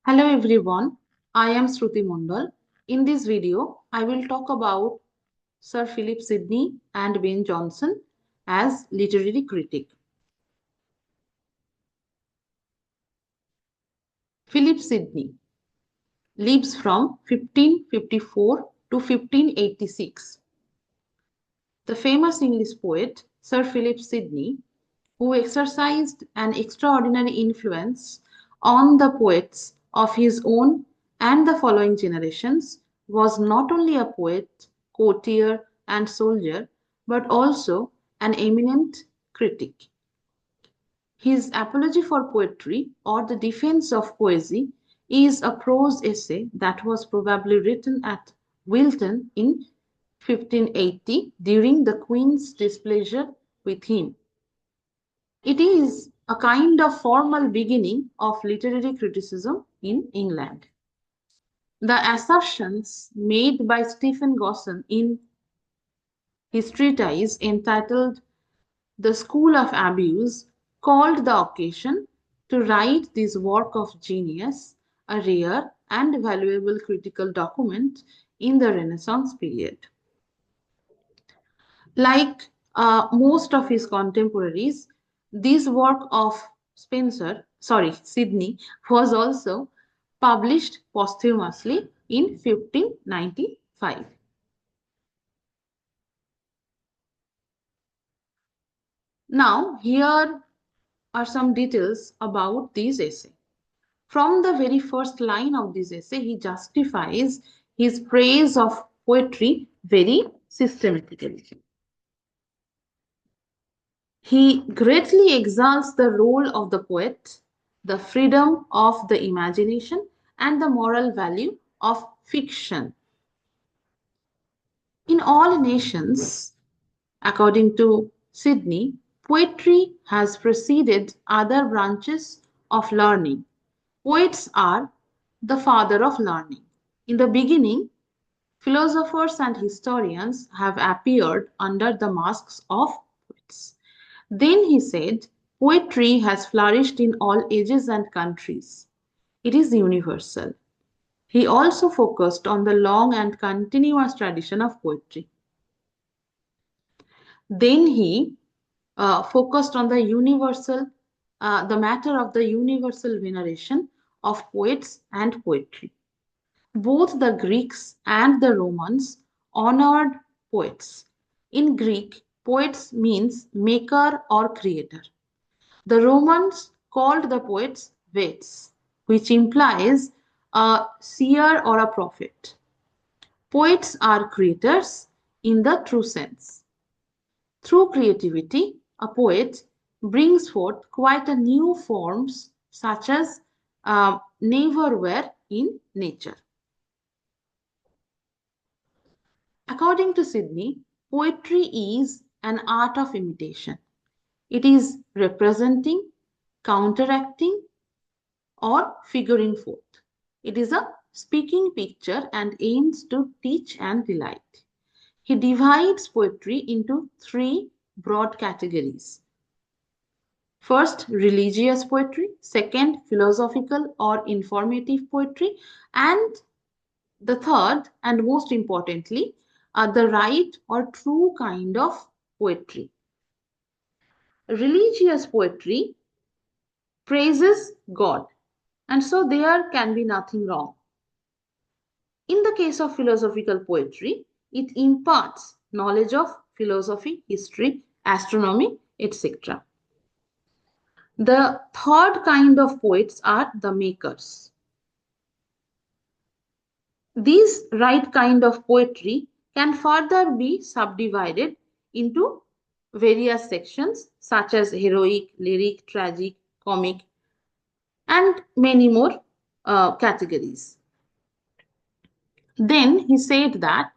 Hello everyone, I am Shruti Mondal. In this video, I will talk about Sir Philip Sidney and Ben Jonson as literary critic. Philip Sidney lives from 1554 to 1586. The famous English poet Sir Philip Sidney, who exercised an extraordinary influence on the poets of his own and the following generations, was not only a poet, courtier, and soldier, but also an eminent critic. His Apology for Poetry, or the Defense of Poesy, is a prose essay that was probably written at Wilton in 1580 during the Queen's displeasure with him. It is a kind of formal beginning of literary criticism in England. The assertions made by Stephen Gosson in his treatise entitled The School of Abuse called the occasion to write this work of genius, a rare and valuable critical document in the Renaissance period. Like most of his contemporaries, this work of Sidney, was also published posthumously in 1595. Now, here are some details about this essay. From the very first line of this essay, he justifies his praise of poetry very systematically. He greatly exalts the role of the poet, the freedom of the imagination, and the moral value of fiction. In all nations, according to Sidney, poetry has preceded other branches of learning. Poets are the father of learning. In the beginning, philosophers and historians have appeared under the masks of poets. Then he said, poetry has flourished in all ages and countries. It is universal. He also focused on the long and continuous tradition of poetry. Then he focused on the matter of the universal veneration of poets and poetry. Both the Greeks and the Romans honored poets. In Greek, poets means maker or creator. The Romans called the poets vates, which implies a seer or a prophet. Poets are creators in the true sense. Through creativity, a poet brings forth quite a new forms such as never were in nature. According to Sidney, poetry is an art of imitation. It is representing, counteracting, or figuring forth. It is a speaking picture and aims to teach and delight. He divides poetry into three broad categories. First, religious poetry. Second, philosophical or informative poetry. And the third, and most importantly, the right or true kind of poetry. Religious poetry praises God, and so there can be nothing wrong. In the case of philosophical poetry, it imparts knowledge of philosophy, history, astronomy, etc. The third kind of poets are the makers. This right kind of poetry can further be subdivided into various sections such as heroic, lyric, tragic, comic, and many more categories. Then he said that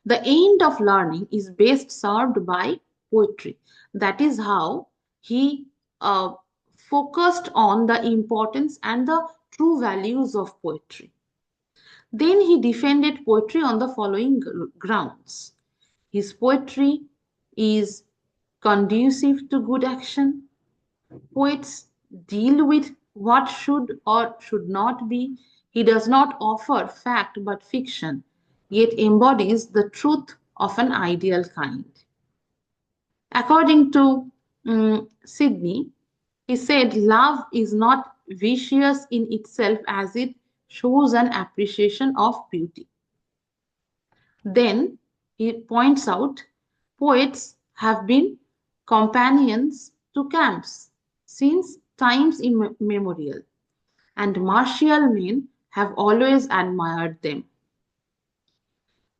the end of learning is best served by poetry. That is how he focused on the importance and the true values of poetry. Then he defended poetry on the following grounds. His poetry is conducive to good action. Poets deal with what should or should not be. He does not offer fact but fiction, yet embodies the truth of an ideal kind. According to Sidney, he said love is not vicious in itself as it shows an appreciation of beauty. Then he points out poets have been companions to camps since times immemorial, and martial men have always admired them.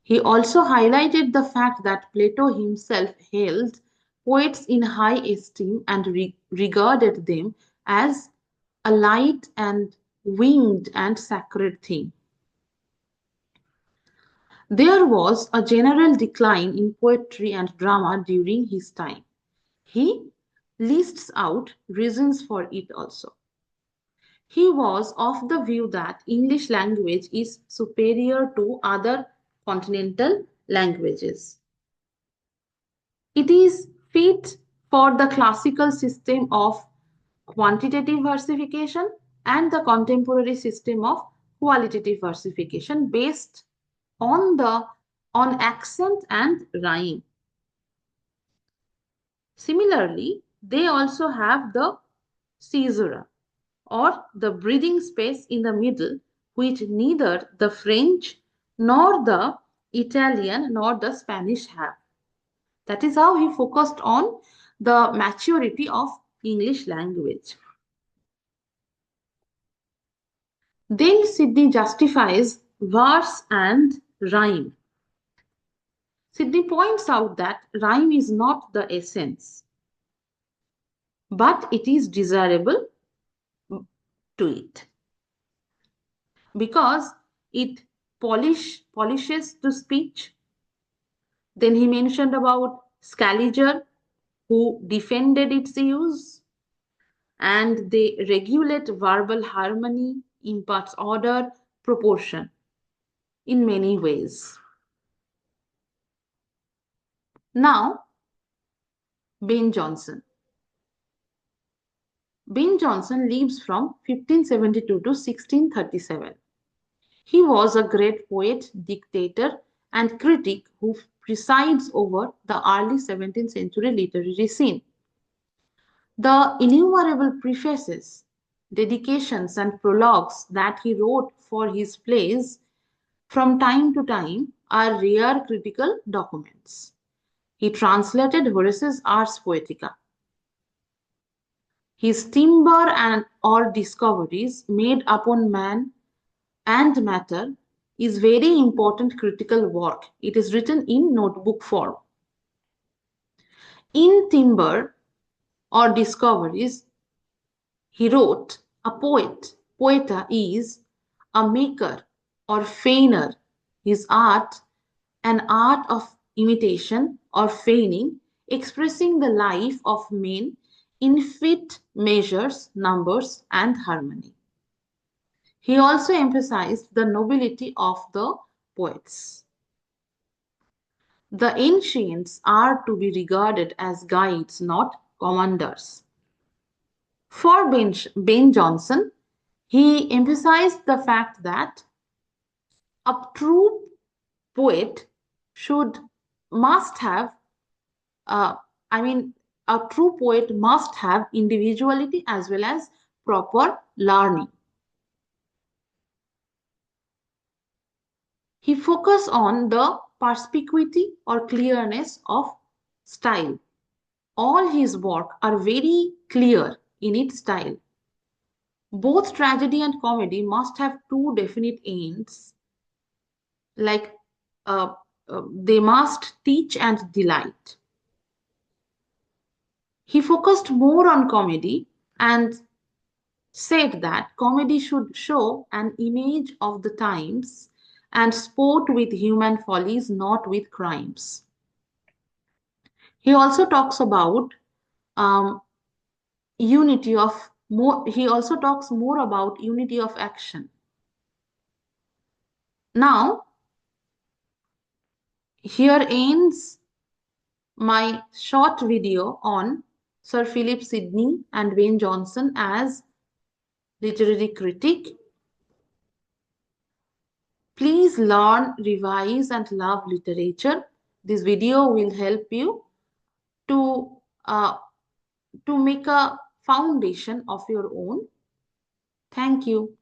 He also highlighted the fact that Plato himself held poets in high esteem and regarded them as a light and winged and sacred thing. There was a general decline in poetry and drama during his time. He lists out reasons for it also. He was of the view that English language is superior to other continental languages. It is fit for the classical system of quantitative versification and the contemporary system of qualitative versification based on accent and rhyme. Similarly, they also have the caesura or the breathing space in the middle, which neither the French nor the Italian nor the Spanish have. That is how he focused on the maturity of English language. Then Sidney justifies verse and rhyme. Sidney points out that rhyme is not the essence, but it is desirable to it because it polishes the speech. Then he mentioned about Scaliger, who defended its use, and they regulate verbal harmony, imparts order, proportion in many ways. Now, Ben Jonson. Ben Jonson lives from 1572 to 1637. He was a great poet, dictator, and critic who presides over the early 17th century literary scene. The innumerable prefaces, dedications, and prologues that he wrote for his plays from time to time are rare critical documents. He translated Horace's Ars Poetica. His timber and or discoveries made upon man and matter is very important critical work. It is written in notebook form. In timber or discoveries, he wrote, a poeta is a maker or feigner. His art, an art of imitation or feigning, expressing the life of men in fit measures, numbers, and harmony. He also emphasized the nobility of the poets. The ancients are to be regarded as guides, not commanders. For Ben Jonson, he emphasized the fact that a true poet must have, uh, I mean, a true poet must have individuality as well as proper learning. He focused on the perspicuity or clearness of style. All his work are very clear in its style. Both tragedy and comedy must have two definite ends, like they must teach and delight. He focused more on comedy and said that comedy should show an image of the times and sport with human follies, not with crimes. He also talks about unity of more. He also talks more about unity of action. Now, here ends my short video on Sir Philip Sidney and Ben Jonson as literary critic. Please learn, revise, and love literature. This video will help you to, uh, to make a foundation of your own. Thank you.